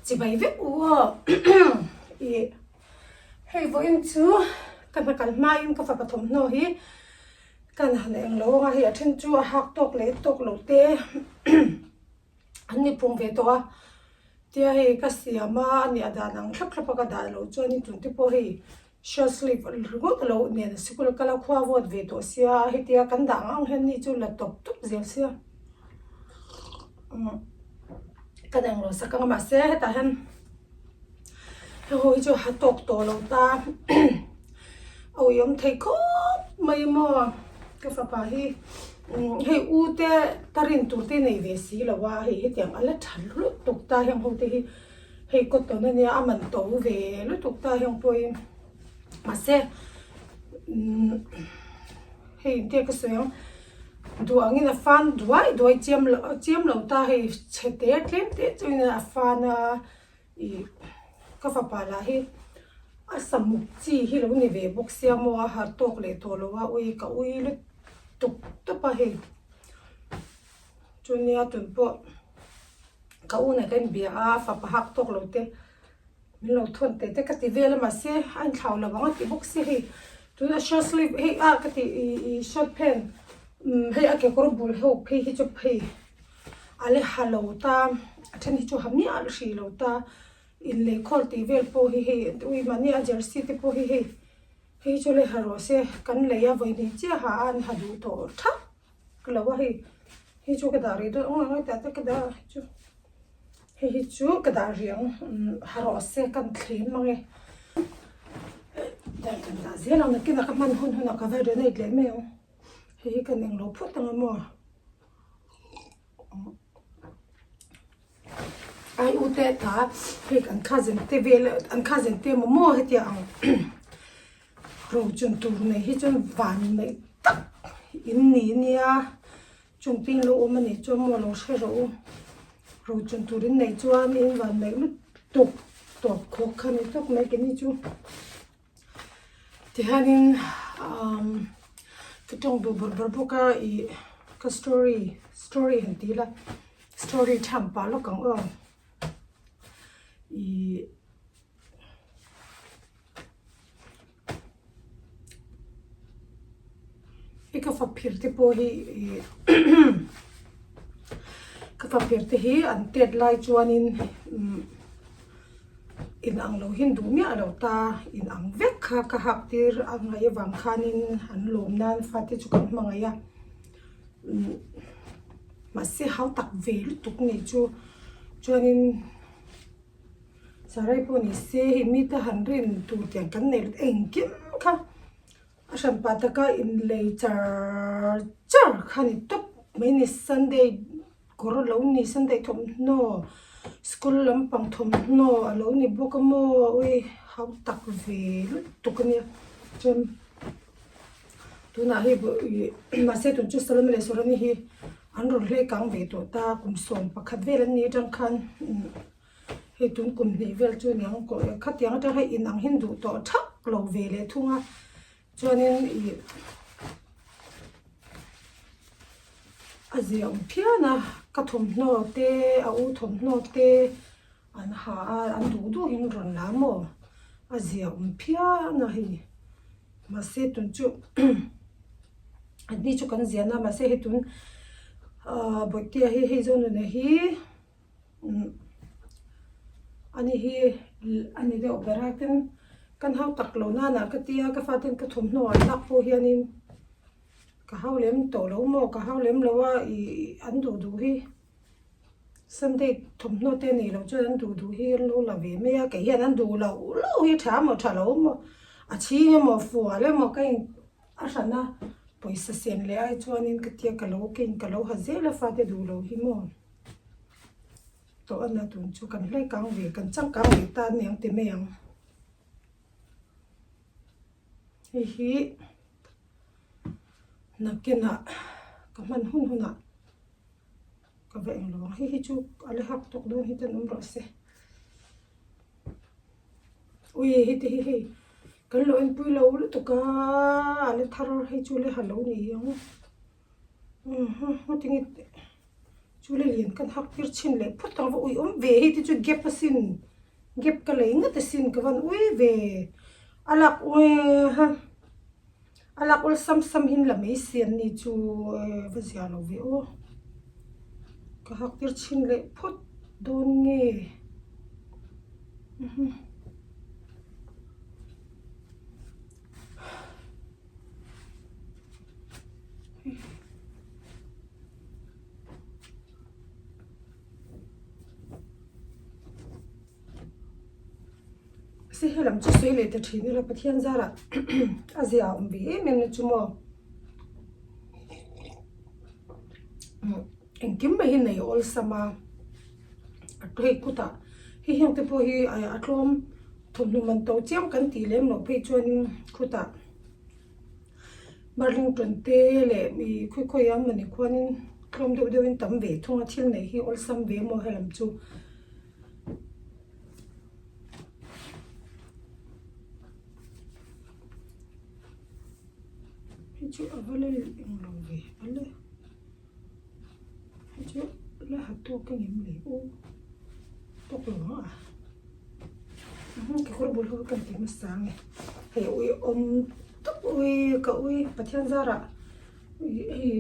chỉ bảy viết ua hay vô in chú cần mai in có phải bắt thầm nó hi cần hành em lâu mà hi trên chú học tóc lấy tóc lâu tê anh đi phùng về to tia hi cái siam mà anh đã đang khắp khắp cái đàn lâu cho anh tụi tiếp hi short sleeve rất lâu nè school cái là khoa vót về to xia hi tia cần đảng anh hen đi chú là tóc tóc dễ xia cái đàn lâu sắc cái mà xe ta hen hồi cho hạt tóc to lâu ta ôi ông thấy có mấy mà cái fapa hi hi u te tarin tu te nei ve si la wa hi tiang ala thal lu tuk ta hiang ho te hi ko to na ne aman to ve lu tuk ta hiang poi ma se hi te ka soyang du angin a fan duai chiam lo ta hi chete tlem te chuin a fan a I ka fapa la hi asamuk chi hi lo ni ve bok sia mo a har tok le to lo wa ui ka ui lu tuk to pa hi chunia tun po ka u na kan bia a fa pa hak tok lo te min lo thon te ka ti vela ma se an thau la wang ti bok si hi tu na short sleeve hi a ka ti short pen hi a ke kor bul ho phi hi chu phi ale halo ta then hi chu hamni al shi lo ta in le khol ti vel po hi ui mani a jersey te po hi hi chu le haro se kan le ya voi ni che ha an ha du to tha klawa hi chu ka da ri do ngai ta ta ka da chu hi chu ka da riang haro se kan thlim mangi da kan da zela na kina ka man hun ka va de nei le me hi kan eng lo phut tang mo ai u te ta hi kan cousin te vel an cousin te mo he ti ang ro chun tu nei hi chun van nei tak in ni nia chung pin lo o mani chu mo lo she ro chun tu rin nei chuan in van nei lu tuk to kho khan ni tok mai ke ni chu ti hanin cái trong bờ bờ bờ ka I cái story hình tí là story tham pa lo kang cái pha phir te po hi cái pha phir te hi an tet lai chuan in ang lo hin du mi alo ta in ang vek kha ka hak tir ang ngai wang khanin an lom nan fati chu kan mangaya mà sẽ hao tắc về lúc tục này cho nên sarai po ni se hi mi ta han rin tu tiang kan nei eng kim kha asam pa ta ka in le char khani top mai ni sunday kor lo ni sunday thom no school lam pang thom no alo ni bokamo ui hao tắc về lúc tục này chon tu na hi mà sẽ tu chu salam le sorani hi an ro hle kang ve to ta kum som pakhat vel an ni tang khan he tun kum ni vel chu nyang ko khat yang ta hai in ang hindu to thak lo ve le thunga chuanin aziam phiana ka thom no te a u thom no te an ha an du hin ron la mo aziam phiana hi ma se tun chu ani chu kan ziana ma se he tun boitia hi zone ne hi ani de operaten kan hau tak lo na ka tia ka faten ka thum no tak po hianin ka hau lem to lo mo ka hau lem lo wa an du hi sunday thum no te ni lo chu an du hi lo la ve me ya ka hian an du lo hi tha mo a chi mo fu ale mo kai a sana poisa sen le ai chuanin ka tia ka lo kin ka lo ha zela fa te du lo hi mo to an na tun chu kan hlai kang ve kan chang kang ve ta niang te me yang hi nakena ka man hun ka ve eng lo hi chu ale hak tok don hi tan ro se ui hi te hi kan lo en pui lo lu to ka ale thar hi chu le halo ni yang ho tingi chú lấy liền căn học tiết chín lệ phút tao ui về hi thì chú ghép xin ghép cái lấy ngất xin cái văn ui về alak ui ha alak ul sam hin là mấy xiên ni chú bây giờ nó về ô cái học tiết chín lệ phút đôn nghe sẽ làm cho suy lệ thì nó là bắt hiện ra là Asia bị mình chú mò anh kiếm mấy này all sama tôi cũng ta hi hiện tại hi atlom thùng lùm mình tàu chiếm cắn tỉ lem nó phải chọn cũng ta Burlington te lệ mi khơi am mình quan không đâu đâu in tầm về thùng thiên này hi all sam về mò hay làm chú chú ở đây em làm về ở đây chú là hạt tô cái nghiệm lệ ô tô lửa à cái con bún hơi cần tím sáng này hay ui tóc ui cậu ui bát thiên gia ra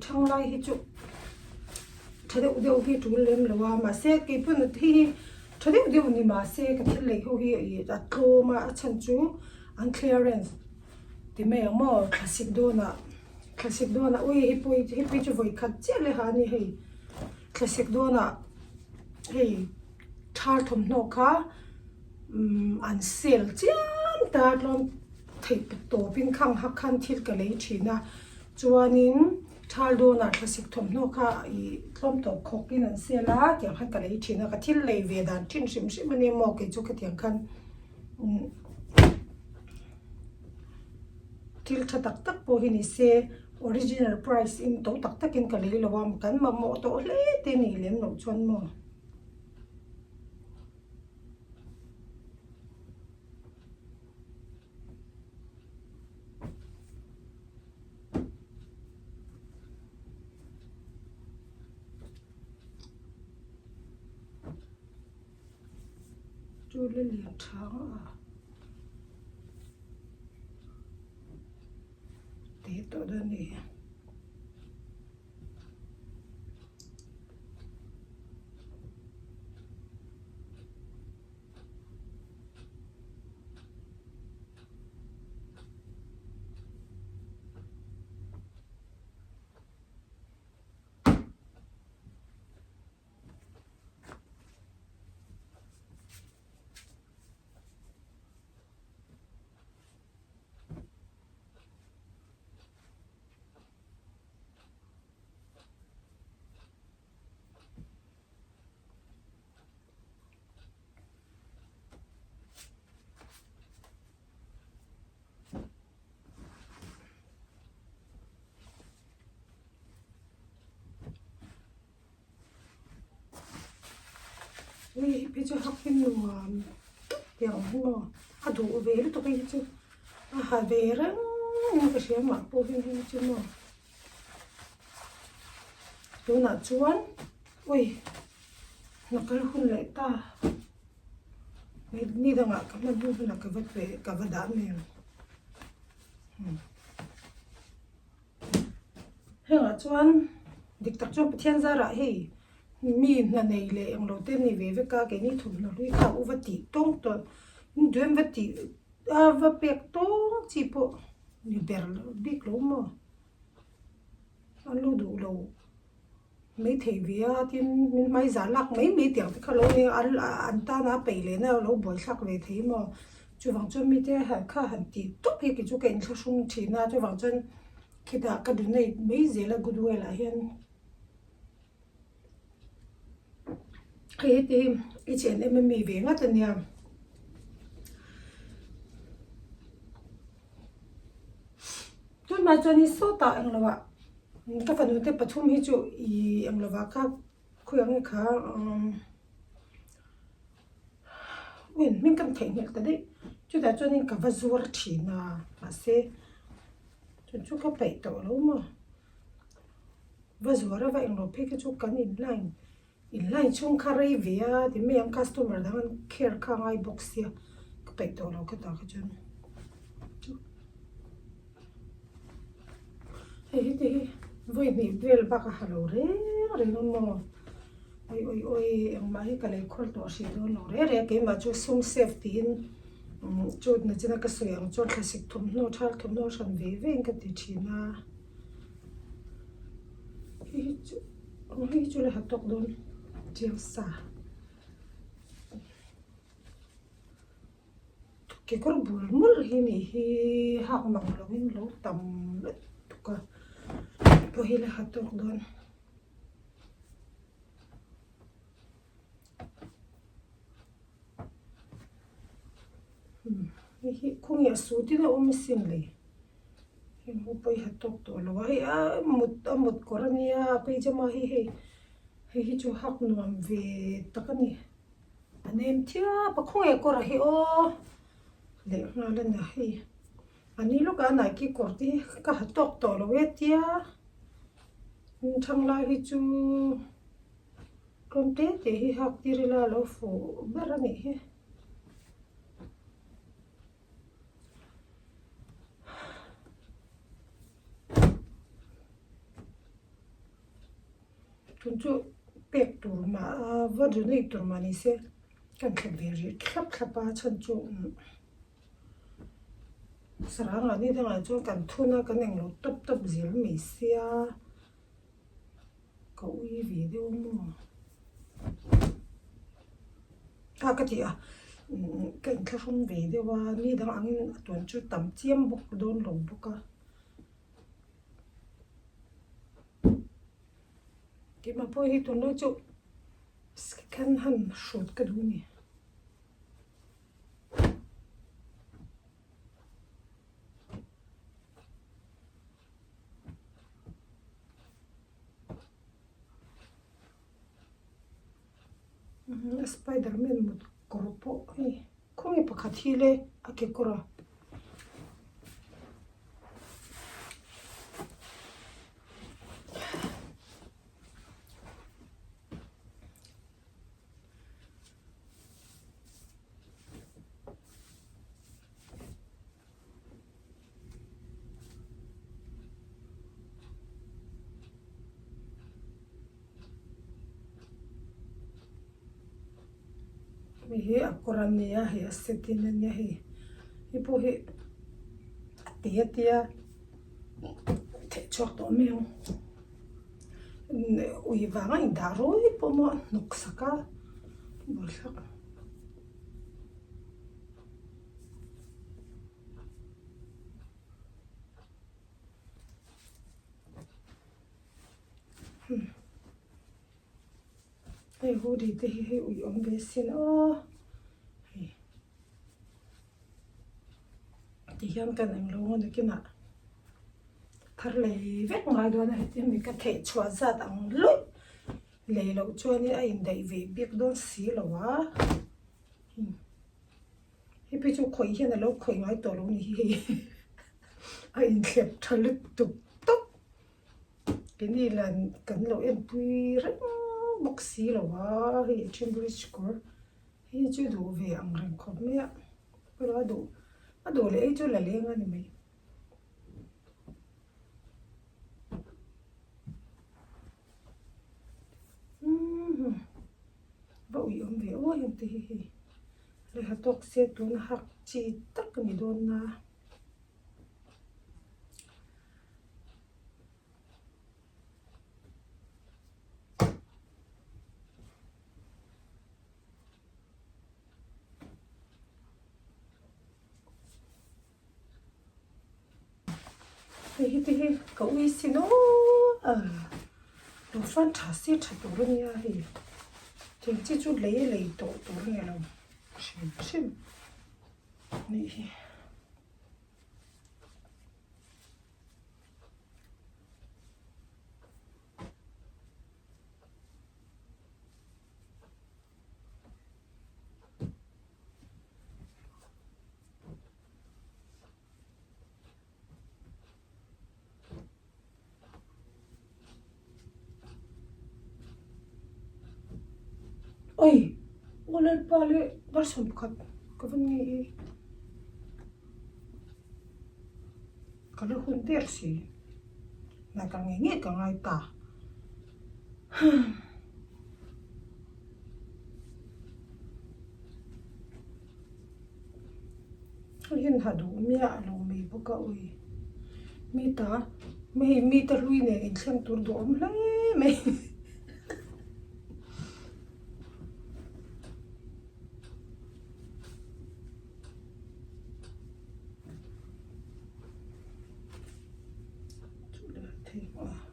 thằng này hi chú thay đổi điều hi chú lên là mà xe cái phần thì thay đổi điều ni mà xe cái thiên lệ hi đặt lô mà chân chú ăn clearance thì mấy mỏ classic dona ui hipoi chu voi khat che le ha ni hei classic dona hei thawmhnaw kha an sale chiam ta lon thei to pin khang ha khan thil ka lei thina chuanin dona classic thawmhnaw kha I tlom to khokin an sale a tiang khan ka lei thina ka thil lei ve dan thin sim sim ani mo ke chu ka tiang khan thil tha tak tak po hi ni se original price in to tak tak in ka lei lawam kan ma mo to hle te ni lem no chuan mo chú lên liền thắng à thế tội đơn này ui bây giờ học bên nữa tiếng ngô đủ về lúc tôi chứ về đó nhưng cái xe mà bố bên chứ mà tôi là chuan ui nó cái hôn lại ta ni đâu ngã cái mình hôn là cái vật về cái vật đá này hay là chuan địch tập cho thiên gia ra hi mi là này lệ ông đầu tiên này về với cả cái này thùng nó lui khảo vật tỷ tông tuần đuôi vật tỷ vật bẹt tông chỉ bộ như bẹt biết lắm mà ăn lâu đủ lâu mấy thầy về thì mấy giá lạc mấy tiếng thì kalau này ăn ta na bể lên nào lâu bồi sắc về thế mà chú vàng cho mi thế hẳn khá hẳn tỷ tốt thì cái chú cái nó sung chỉ na chú vàng chân khi đã cái đứa này mấy giờ là good là hiện khi thì cái chuyện em mình về ngắt tiền nhà tôi mà cho nên số tạ anh là vậy cái phần đầu tiên bắt thum hi chu anh là vậy các khuyên anh khá mình cảm thấy như thế đấy chú đã cho nên cả vật dụng thì mà sẽ chú các bảy tổ lắm mà và zuara va eng lo phe ke chu kan in line chung kharei via ti me am customer dan care kha ngai box ya ka pe to lo ka ta ka chun hey ti voi ni vel ba ka halo re no mo oi ang mai ka le khol to si do lo re ke ma chu sum safety in chut na china ka soyang chon classic thawmhnaw thal thawmhnaw san ve ka ti thina hi chu le hatok don chiang sa cái con bùn mul hi ni hi hak mang lo in lo tam tuka po hi le hatok don hi khung ya su ti na sin le hi ho poi hatok to lo hi mut korania pe jama hi chu hak nuam ve takani anem thia pa khung ya kora hi o le na le na hi ani lo ka na ki korti ka hatok to lo etia thang la hi chu konte te hi hak tirila lo fo barani hi tunchu pek tur ma vadu nei tur ma ni se kan khaberi khlap khlapa chan chu saranga ni danga chu kan thuna kan eng lo tap zil mi sia ko ui video mo ka ti a kan thafum video wa ni dang angin tuan chu tam chiam buk don lo buka ki ma po hi tun lo chu kan han shot ka du ni Spider-Man mut korpo hi khumi pakhat hi le ake kora hi akorania hi asetinania hi po hi tia te chok to meu ui vanga in daro hi po mo nuksaka bolsak ai hodi te hi ui om besin o ti hian kan ang lo ngon kina thar le vek ngai do na ti mi ka the chua zat ang lui le lo chuan ni a in dai ve bik don si lo wa hi pi chu khoi hian lo khoi ngai to lo ni hi a in khlep thalut tuk tuk cái này là cần lo em pui rất bốc xí lo wa hi Cambridge score hi chu do ve ang ran khom me pero do le chu la lenga ni mai ba ui ve o yam te hi le hatok se tun hak chi tak ni don na hi cậu uy xin nó đồ fantastic thật đồ luôn nha thì chỉ chút lấy tổ nghe lòng xin này oi oleh pale bersum kat kavani kalau hunter sih nak ngengi kangai ta Hiền hadu mía lo mì bốc cả ui mi ta lui nè in xem tuần đồ ông lấy mày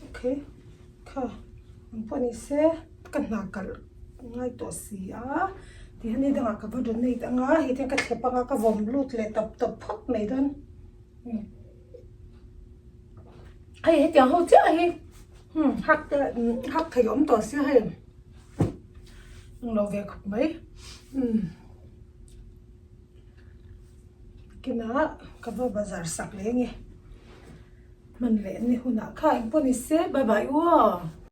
ok ka ang panise kan nakal ngay to siya thì anh ấy đang cả vào đơn này đang ngã thì theo cách cái bằng cái vòng lút lại tập phật này đơn hay hết tiếng hậu chứ hay hắc thầy ốm to xíu hay nó về khóc mấy cái nó cái vào bazar sạc lấy nghe mình lẽ này hôm nào khai anh bữa nay bye bye